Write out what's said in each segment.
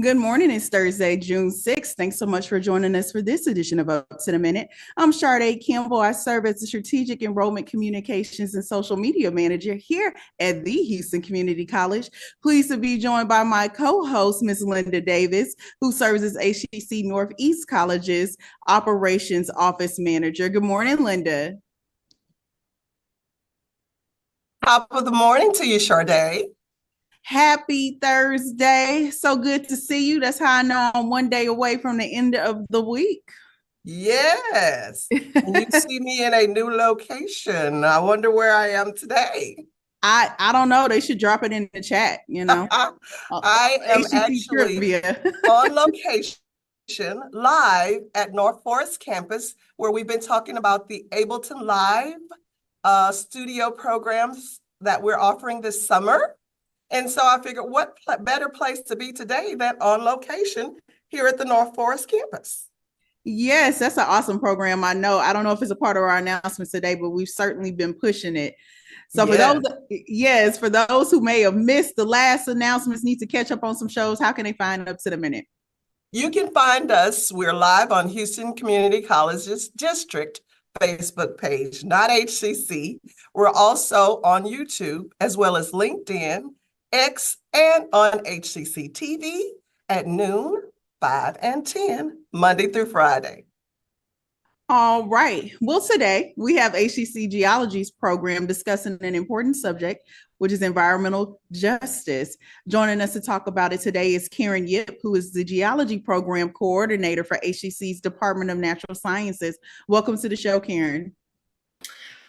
Good morning. It's Thursday, June 6th. Thanks so much for joining us for this edition of Up to the Minute. I'm Sade Campbell. I serve as the Strategic Enrollment Communications and Social Media Manager here at the Houston Community College. Pleased to be joined by my co-host, Ms. Linda Davis, who serves as HCC Northeast College's Operations Office Manager. Good morning, Linda. Top of the morning to you, Sade. Happy Thursday. So good to see you. That's how I know I'm one day away from the end of the week. Yes. And you see me in a new location. I wonder where I am today. I don't know. They should drop it in the chat, you know. I am HCC actually on location live at North Forest campus, where we've been talking about the Ableton Live studio programs that we're offering this summer. And so I figured what better place to be today than on location here at the North Forest campus. Yes, that's an awesome program. I know. I don't know if it's a part of our announcements today, but we've certainly been pushing it. So for those who may have missed the last announcements, need to catch up on some shows, how can they find Up to the Minute? You can find us. We're live on Houston Community College's District Facebook page, not HCC. We're also on YouTube as well as LinkedIn, X, and on HCCTV at noon, 5 and 10, Monday through Friday. All right. Well, today we have HCC Geology's program discussing an important subject, which is environmental justice. Joining us to talk about it today is Karen Yip, who is the Geology Program Coordinator for HCC's Department of Natural Sciences. Welcome to the show, Karen.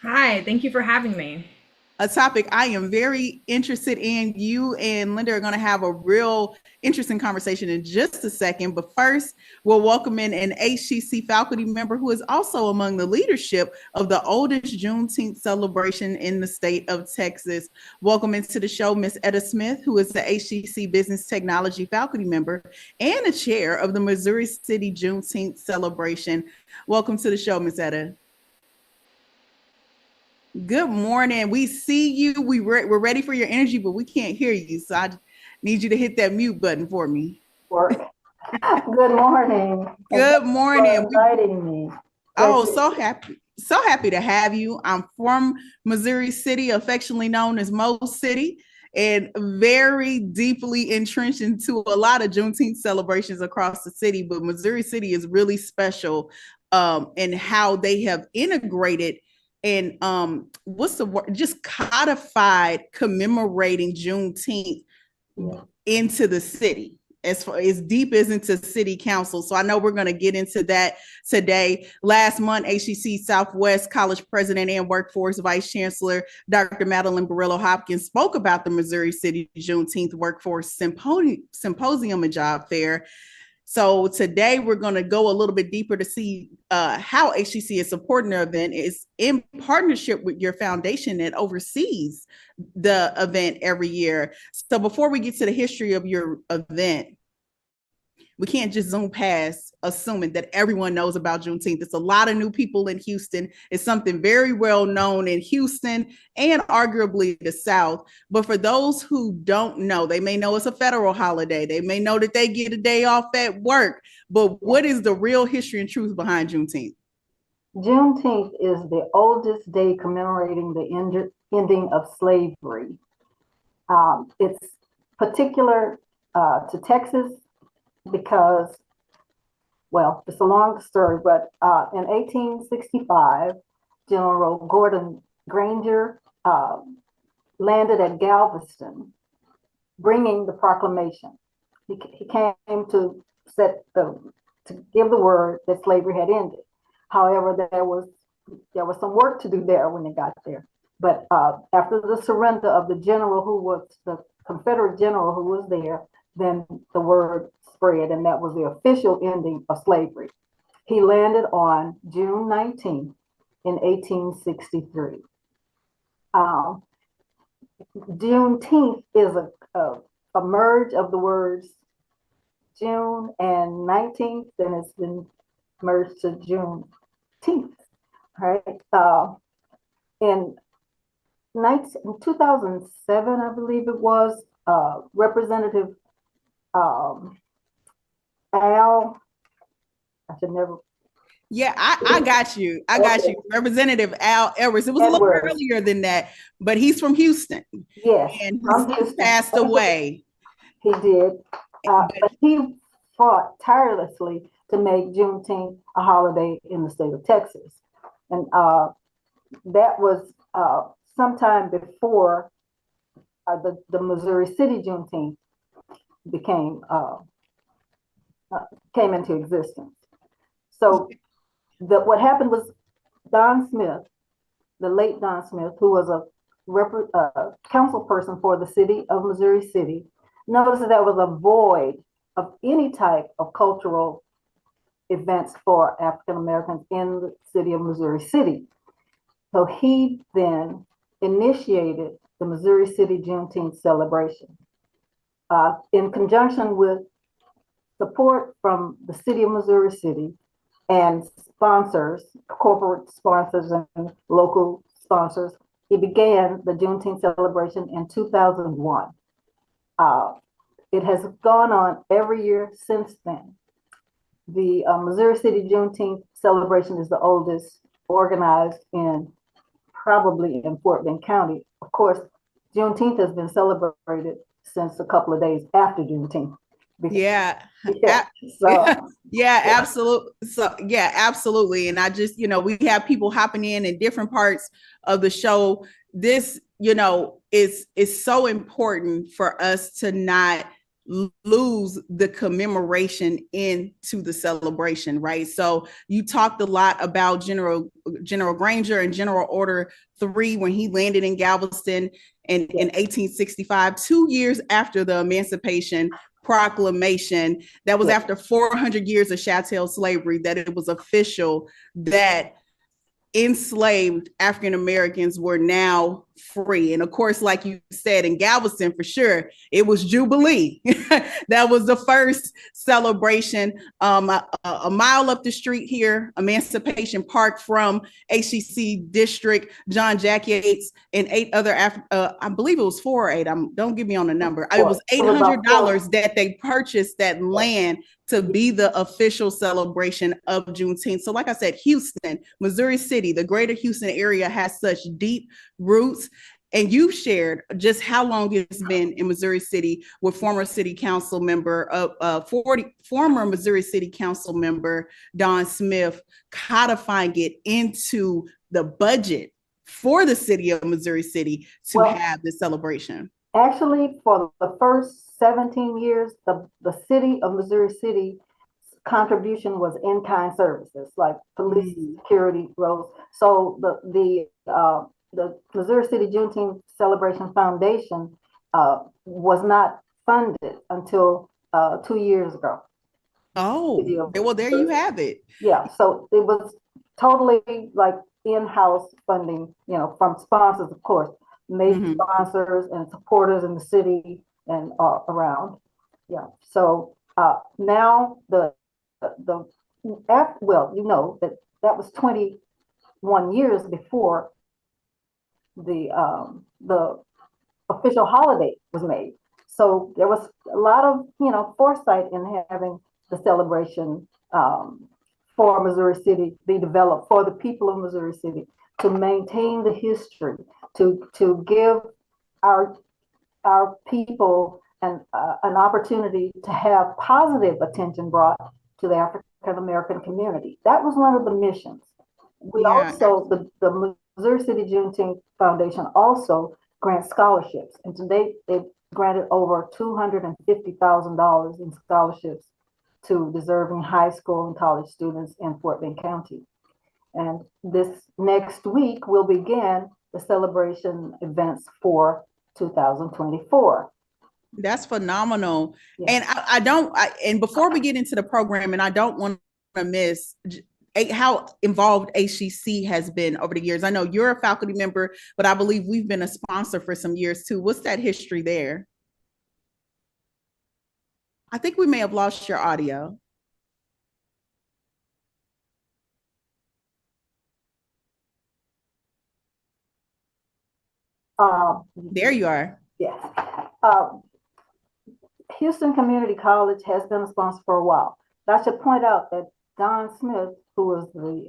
Hi, thank you for having me. A topic I am very interested in. You and Linda are going to have a real interesting conversation in just a second. But first, we'll welcome in an HCC faculty member who is also among the leadership of the oldest Juneteenth celebration in the state of Texas. Welcome into the show, Ms. Etta Smith, who is the HCC Business Technology faculty member and the chair of the Missouri City Juneteenth celebration. Welcome to the show, Ms. Etta. Good morning. We see you. We're ready for your energy, but we can't hear you. So I need you to hit that mute button for me. Good morning. Good morning. For inviting me. Oh, so happy to have you. I'm from Missouri City, affectionately known as Mo City, and very deeply entrenched into a lot of Juneteenth celebrations across the city. But Missouri City is really special in how they have integrated and what's the word? Just codified commemorating Juneteenth into the city, as deep as into city council. So I know we're going to get into that today. Last month, HCC Southwest College President and Workforce Vice Chancellor, Dr. Madeline Barillo Hopkins, spoke about the Missouri City Juneteenth Workforce Symposium and Job Fair. So today we're going to go a little bit deeper to see how HCC is supporting the event is in partnership with your foundation that oversees the event every year. So before we get to the history of your event, we can't just zoom past assuming that everyone knows about Juneteenth. It's a lot of new people in Houston. It's something very well known in Houston and arguably the South. But for those who don't know, they may know it's a federal holiday. They may know that they get a day off at work. But what is the real history and truth behind Juneteenth? Juneteenth is the oldest day commemorating the ending of slavery. It's particular to Texas, because, well, it's a long story, but in 1865, General Gordon Granger landed at Galveston, bringing the proclamation. He came to give the word that slavery had ended. However, there was some work to do there when they got there. But after the surrender of the general who was the Confederate general who was there, then the word spread, and that was the official ending of slavery. He landed on June 19th in 1863. Juneteenth is a merge of the words June and 19th, and it's been merged to Juneteenth, right? In 2007, I believe it was, Representative Al, I should never. Yeah, I got you. I got you. Representative Al Edwards. It was a little earlier than that, but he's from Houston. Yes, and from he Houston. passed away. He did. But he fought tirelessly to make Juneteenth a holiday in the state of Texas. And that was sometime before the Missouri City Juneteenth became came into existence. So what happened was Don Smith, the late Don Smith, who was a council person for the city of Missouri City, noticed that there was a void of any type of cultural events for African Americans in the city of Missouri City. So he then initiated the Missouri City Juneteenth celebration in conjunction with support from the city of Missouri City and sponsors, corporate sponsors and local sponsors. He began the Juneteenth celebration in 2001. It has gone on every year since then. The Missouri City Juneteenth celebration is the oldest organized in probably in Fort Bend County. Of course, Juneteenth has been celebrated since a couple of days after Juneteenth. Yeah. So, yeah, absolutely. So yeah, absolutely. And I just, we have people hopping in different parts of the show. This, is so important for us to not lose the commemoration into the celebration, right? So you talked a lot about General Granger and General Order 3 when he landed in Galveston in 1865, 2 years after the Emancipation Proclamation. That was after 400 years of chattel slavery, that it was official that enslaved African Americans were now free. And of course, like you said, in Galveston, for sure, it was Jubilee. That was the first celebration. A mile up the street here, Emancipation Park from HCC District, John Jack Yates, and 8 other, I believe it was 4 or 8. Don't give me on the number. It was $800 that they purchased that land to be the official celebration of Juneteenth. So like I said, Houston, Missouri City, the greater Houston area has such deep roots. And you shared just how long it's been in Missouri City with former Missouri City Council member Don Smith codifying it into the budget for the city of Missouri City to have this celebration. Actually, for the first 17 years, the city of Missouri City contribution was in-kind services like police, security, roads. So the Missouri City Juneteenth Celebration Foundation was not funded until 2 years ago. Oh, well, there you have it. Yeah, so it was totally like in-house funding, from sponsors, of course, major sponsors and supporters in the city and around. Yeah, so now that was 21 years before the official holiday was made. So there was a lot of foresight in having the celebration for Missouri City be developed for the people of Missouri City, to maintain the history, to give our people an opportunity to have positive attention brought to the African American community. That was one of the missions. We also, the Missouri City Juneteenth Foundation also grants scholarships, and to date they've granted over $250,000 in scholarships to deserving high school and college students in Fort Bend County. And this next week we'll begin the celebration events for 2024. That's phenomenal. Yeah. And and before we get into the program, and I don't want to miss how involved HCC has been over the years. I know you're a faculty member, but I believe we've been a sponsor for some years too. What's that history there? I think we may have lost your audio. There you are. Yes. Houston Community College has been a sponsor for a while. But I should point out that Don Smith, who was the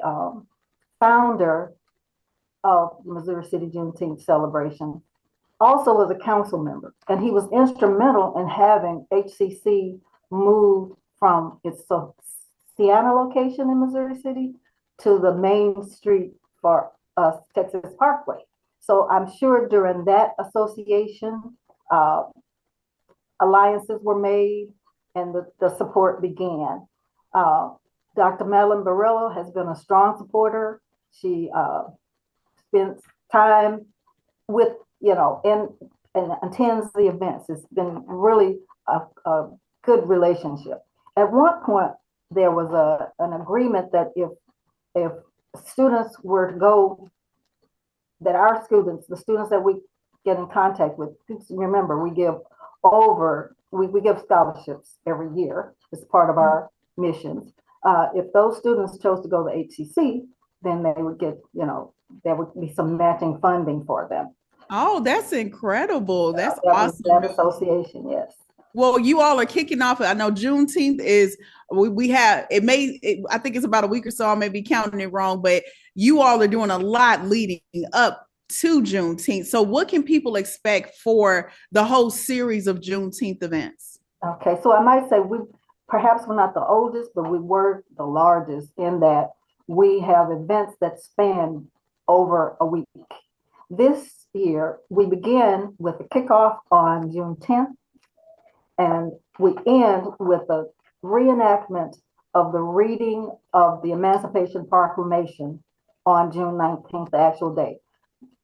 founder of Missouri City Juneteenth celebration, also was a council member, and he was instrumental in having HCC move from its Siena location in Missouri City to the main street for Texas Parkway. So I'm sure during that association, alliances were made and the support began. Dr. Madeline Barillo has been a strong supporter. She spends time with, and attends the events. It's been really a good relationship. At one point, there was an agreement that if students were to go, that our students, the students that we get in contact with, remember, we give scholarships every year as part of our missions. If those students chose to go to HCC, then they would get, there would be some matching funding for them. Oh, that's incredible. That's that awesome. That association, yes. Well, you all are kicking off. I know Juneteenth is, we have, I think it's about a week or so, I may be counting it wrong, but you all are doing a lot leading up to Juneteenth. So what can people expect for the whole series of Juneteenth events? Okay, so I might say perhaps we're not the oldest, but we were the largest in that we have events that span over a week. This year, we begin with a kickoff on June 10th, and we end with a reenactment of the reading of the Emancipation Proclamation on June 19th, the actual day.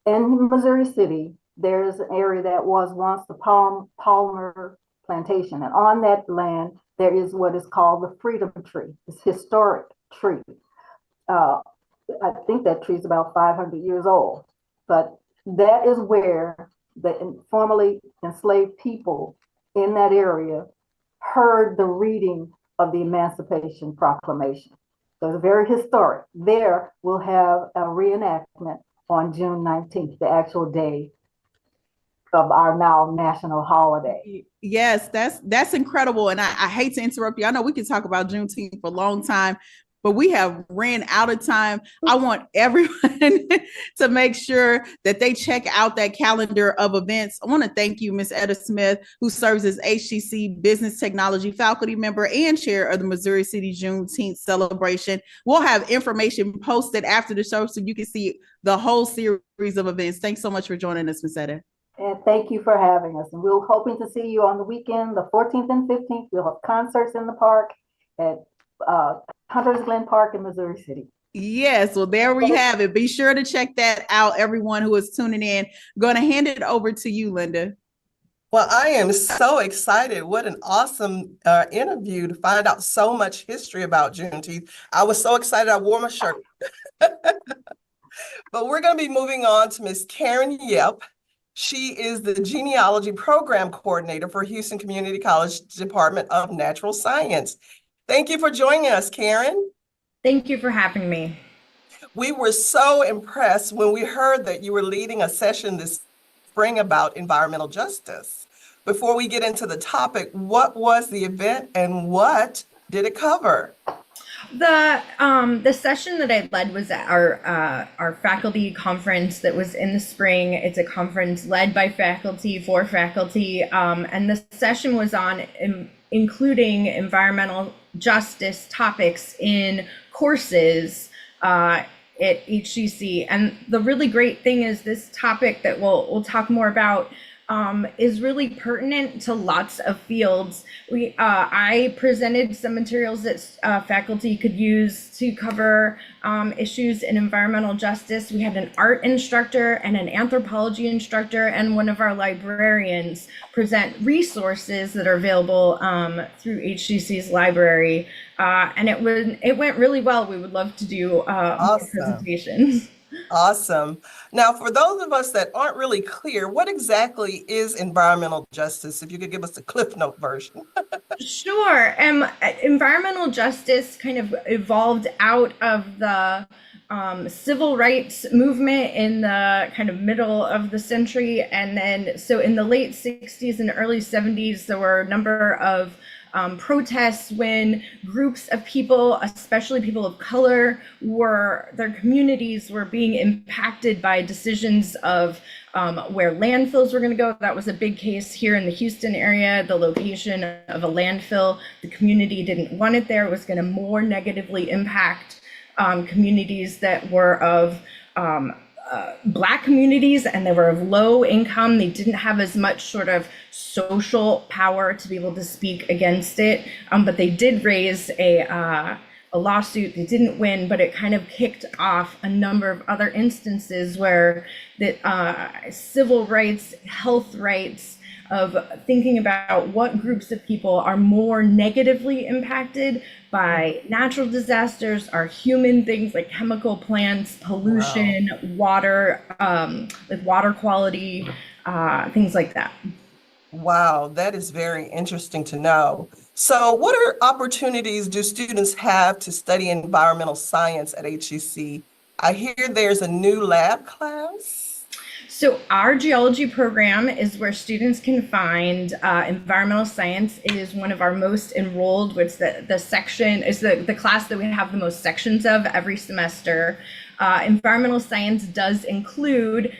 In Missouri City, there's an area that was once the Palmer Plantation, and on that land, there is what is called the Freedom Tree, this historic tree. I think that tree is about 500 years old, but that is where the formerly enslaved people in that area heard the reading of the Emancipation Proclamation. So it's very historic. There we'll have a reenactment on June 19th, the actual day of our now national holiday. Yes, that's incredible. And I hate to interrupt you. I know we can talk about Juneteenth for a long time, but we have ran out of time. I want everyone to make sure that they check out that calendar of events. I want to thank you, Ms. Etta Smith, who serves as HCC Business Technology faculty member and chair of the Missouri City Juneteenth celebration. We'll have information posted after the show so you can see the whole series of events. Thanks so much for joining us, Ms. Etta. And thank you for having us. And we're hoping to see you on the weekend, the 14th and 15th. We'll have concerts in the park at Hunters Glen Park in Missouri City. Yes, well, there we have it. Be sure to check that out, everyone who is tuning in. Going to hand it over to you, Linda. Well, I am so excited. What an awesome interview to find out so much history about Juneteenth. I was so excited I wore my shirt. But we're going to be moving on to Miss Karen Yep. She is the Genealogy Program Coordinator for Houston Community College Department of Natural Science. Thank you for joining us, Karen. Thank you for having me. We were so impressed when we heard that you were leading a session this spring about environmental justice. Before we get into the topic, what was the event and what did it cover? The session that I led was at our faculty conference that was in the spring. It's a conference led by faculty for faculty, and the session was on including environmental justice topics in courses at HCC. And the really great thing is this topic that we'll talk more about is really pertinent to lots of fields. I presented some materials that faculty could use to cover issues in environmental justice. We had an art instructor and an anthropology instructor and one of our librarians present resources that are available through HCC's library. And it went really well. We would love to do more presentations. Awesome. Now, for those of us that aren't really clear, what exactly is environmental justice? If you could give us a Cliff Note version. Sure. Environmental justice kind of evolved out of the civil rights movement in the kind of middle of the century. And then, so in the late 60s and early 70s, there were a number of protests when groups of people, especially people of color, their communities were being impacted by decisions of where landfills were going to go. That was a big case here in the Houston area. The location of a landfill, the community didn't want it there. It was going to more negatively impact communities that were of Black communities, and they were of low income. They didn't have as much sort of social power to be able to speak against it. But they did raise a lawsuit. They didn't win, but it kind of kicked off a number of other instances where the civil rights, health rights, of thinking about what groups of people are more negatively impacted by natural disasters, are human things like chemical plants, pollution, water, like water quality, things like that. Wow, that is very interesting to know. So what opportunities do students have to study environmental science at HCC? I hear there's a new lab class. So our geology program is where students can find environmental science. It is one of our most enrolled, which the section is the class that we have the most sections of every semester. Environmental science does include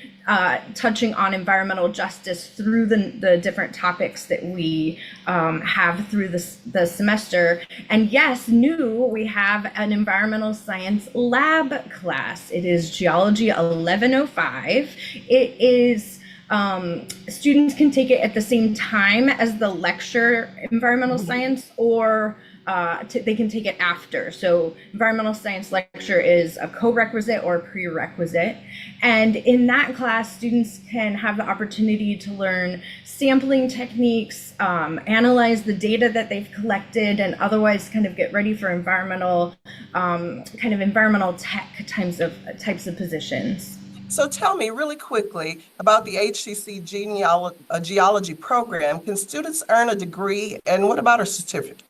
touching on environmental justice through the different topics that we have through the semester. And yes, we have an environmental science lab class. It is Geology 1105. It is students can take it at the same time as the lecture environmental science, or they can take it after. So environmental science lecture is a co-requisite or a prerequisite. And in that class, students can have the opportunity to learn sampling techniques, analyze the data that they've collected, and otherwise kind of get ready for environmental, environmental tech types of positions. So tell me really quickly about the HCC Geology program. Can students earn a degree, and what about a certificate?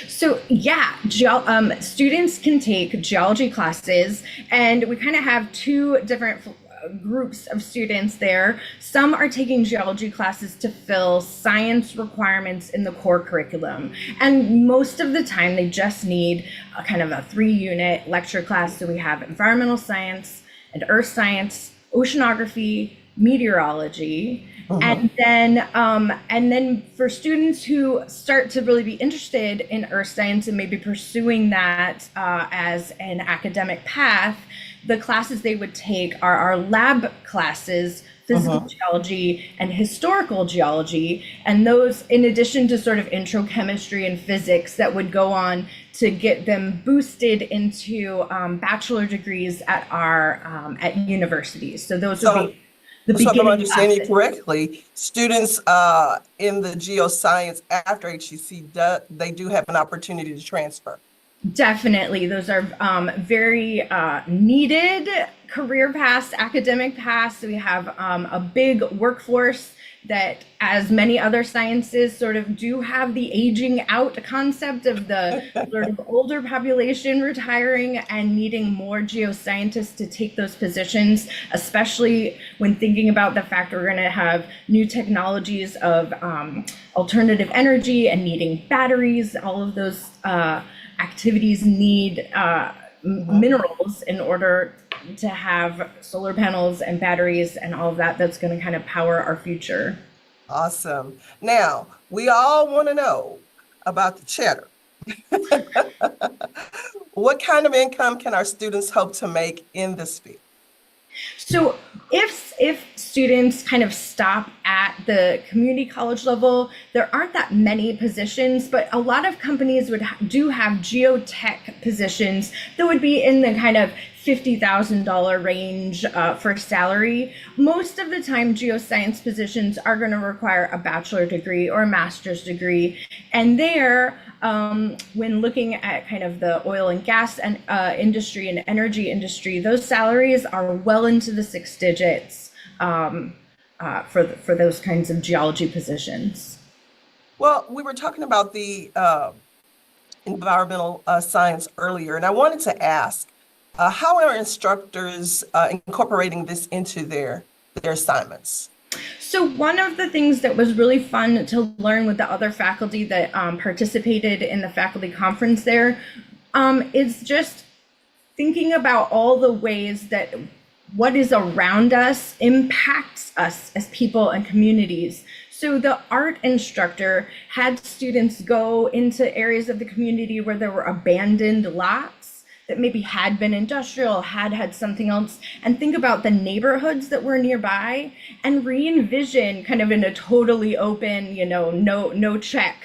So yeah, students can take geology classes, and we kind of have two different groups of students there. Some are taking geology classes to fill science requirements in the core curriculum. And most of the time they just need a kind of a 3-unit lecture class. So we have environmental science and earth science, oceanography, meteorology. And then for students who start to really be interested in earth science and maybe pursuing that as an academic path, the classes they would take are our lab classes, physical geology and historical geology. And those, in addition to sort of intro chemistry and physics, that would go on to get them boosted into bachelor degrees at our at universities. So those would be the beginning. So if I'm understanding you correctly, students in the geoscience after HCC, they do have an opportunity to transfer. Definitely. Those are very needed career paths, academic paths. We have a big workforce that, as many other sciences, sort of do have the aging out concept of the sort of older population retiring and needing more geoscientists to take those positions, especially when thinking about the fact we're going to have new technologies of alternative energy and needing batteries. All of those activities need minerals in order to have solar panels and batteries and all of that. That's going to kind of power our future. Awesome. Now, we all want to know about the cheddar. What kind of income can our students hope to make in this field? So if students kind of stop at the community college level, there aren't that many positions, but a lot of companies do have geotech positions that would be in the kind of $50,000 range for salary. Most of the time, geoscience positions are going to require a bachelor degree or a master's degree. And there, when looking at kind of the oil and gas and industry and energy industry, those salaries are well into the 6 digits for those kinds of geology positions. Well, we were talking about the environmental science earlier, and I wanted to ask, How are instructors incorporating this into their assignments? So one of the things that was really fun to learn with the other faculty that participated in the faculty conference there is just thinking about all the ways that what is around us impacts us as people and communities. So the art instructor had students go into areas of the community where there were abandoned lots that maybe had been industrial, had something else, and think about the neighborhoods that were nearby and re-envision kind of in a totally open, no check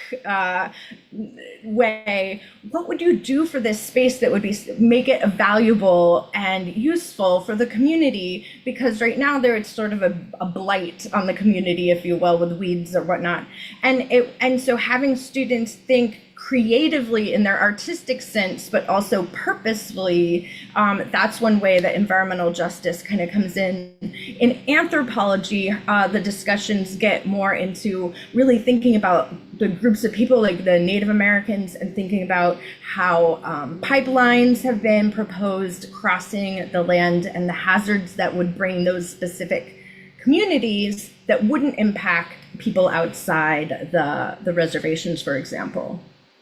way. What would you do for this space that would make it valuable and useful for the community? Because right now it's sort of a blight on the community, if you will, with weeds or whatnot. And so having students think creatively in their artistic sense, but also purposefully, that's one way that environmental justice kind of comes in. In anthropology, the discussions get more into really thinking about the groups of people like the Native Americans and thinking about how pipelines have been proposed crossing the land and the hazards that would bring those specific communities that wouldn't impact people outside the reservations, for example.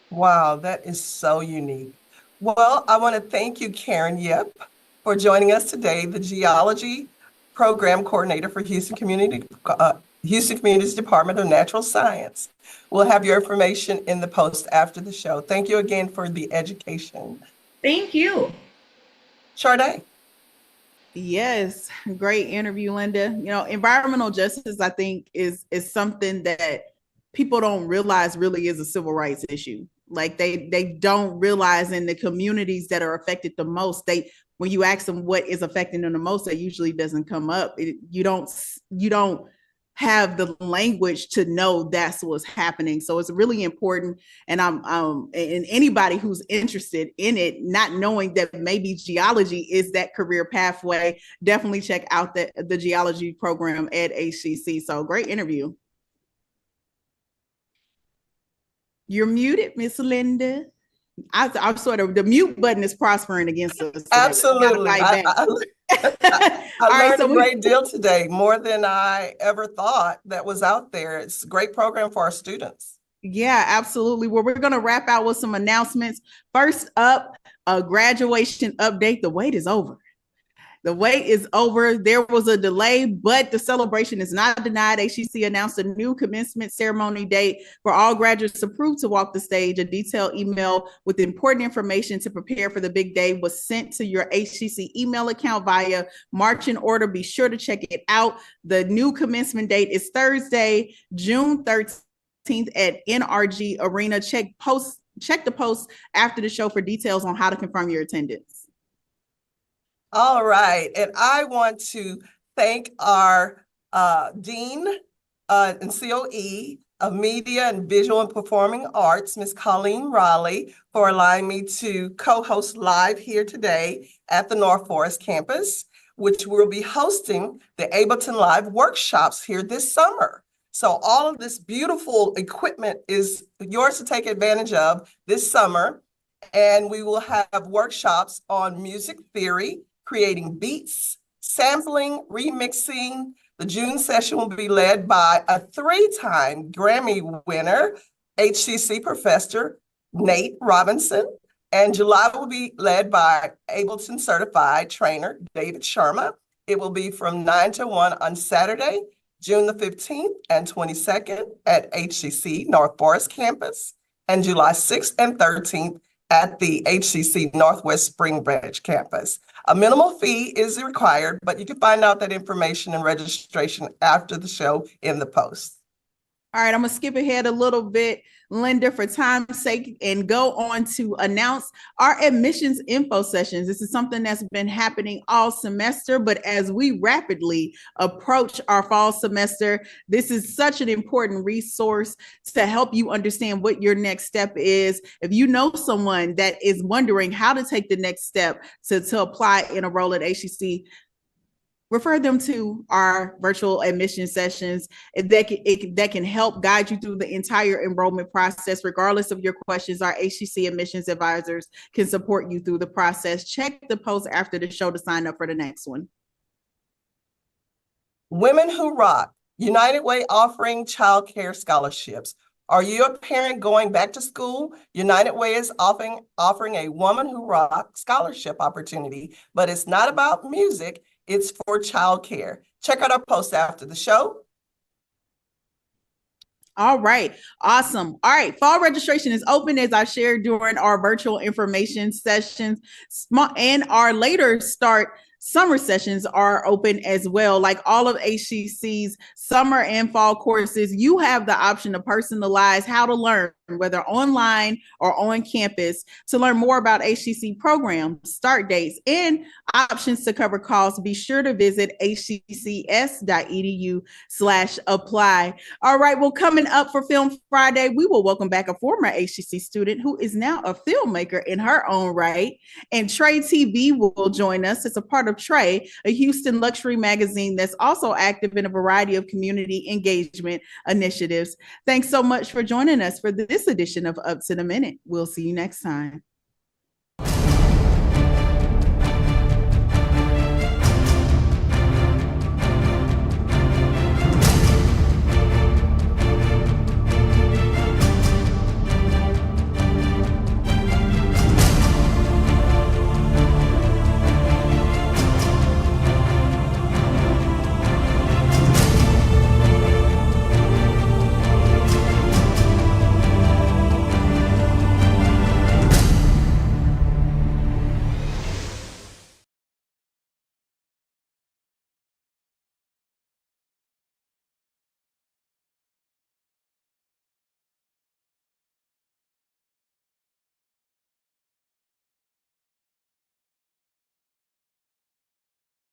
Wow, that is so unique. Well, I want to thank you, Karen Yip, for joining us today, the Geology Program Coordinator for Houston Community's Department of Natural Science. We'll have your information in the post after the show. Thank you again for the education. Thank you. Sade. Yes, great interview, Linda. Environmental justice, I think, is something that people don't realize really is a civil rights issue. Like they don't realize in the communities that are affected the most, when you ask them what is affecting them the most, that usually doesn't come up. You don't have the language to know that's what's happening. So it's really important. And and anybody who's interested in it, not knowing that maybe geology is that career pathway, definitely check out the geology program at HCC. So great interview. You're muted, Miss Linda. I'm sort of, the mute button is prospering against us today. Absolutely. I learned a great deal today, more than I ever thought that was out there. It's a great program for our students. Yeah, absolutely. Well, we're going to wrap out with some announcements. First up, a graduation update. The wait is over. The wait is over. There was a delay, but the celebration is not denied. HCC announced a new commencement ceremony date for all graduates approved to walk the stage. A detailed email with important information to prepare for the big day was sent to your HCC email account via March in order. Be sure to check it out. The new commencement date is Thursday, June 13th at NRG Arena. Check the post after the show for details on how to confirm your attendance. All right. And I want to thank our Dean and COE of Media and Visual and Performing Arts, Ms. Colleen Raleigh, for allowing me to co-host live here today at the North Forest campus, which will be hosting the Ableton Live workshops here this summer. So all of this beautiful equipment is yours to take advantage of this summer. And we will have workshops on music theory, creating beats, sampling, remixing. The June session will be led by a 3-time Grammy winner, HCC professor Nate Robinson. And July will be led by Ableton certified trainer David Sharma. It will be from 9 to 1 on Saturday, June the 15th and 22nd at HCC North Forest campus, and July 6th and 13th at the HCC Northwest Spring Branch campus. A minimal fee is required, but you can find out that information and registration after the show in the post. All right, I'm going to skip ahead a little bit, Linda, for time's sake, and go on to announce our admissions info sessions. This is something that's been happening all semester, but as we rapidly approach our fall semester, this is such an important resource to help you understand what your next step is. If you know someone that is wondering how to take the next step to apply and enroll at HCC, refer them to our virtual admission sessions that can help guide you through the entire enrollment process. Regardless of your questions, our HCC admissions advisors can support you through the process. Check the post after the show to sign up for the next one. Women Who Rock, United Way offering childcare scholarships. Are you a parent going back to school? United Way is offering a Woman Who Rock scholarship opportunity, but it's not about music, it's for childcare. Check out our post after the show. All right, awesome. All right, fall registration is open, as I shared during our virtual information sessions, and our later start summer sessions are open as well. Like all of HCC's summer and fall courses, you have the option to personalize how to learn, whether online or on campus. To learn more about HCC programs, start dates, and options to cover costs, be sure to visit hccs.edu/apply. All right, well, coming up for Film Friday, we will welcome back a former HCC student who is now a filmmaker in her own right. And Trey TV will join us. It's a part of Trey, a Houston luxury magazine that's also active in a variety of community engagement initiatives. Thanks so much for joining us for this edition of Up to the Minute. We'll see you next time.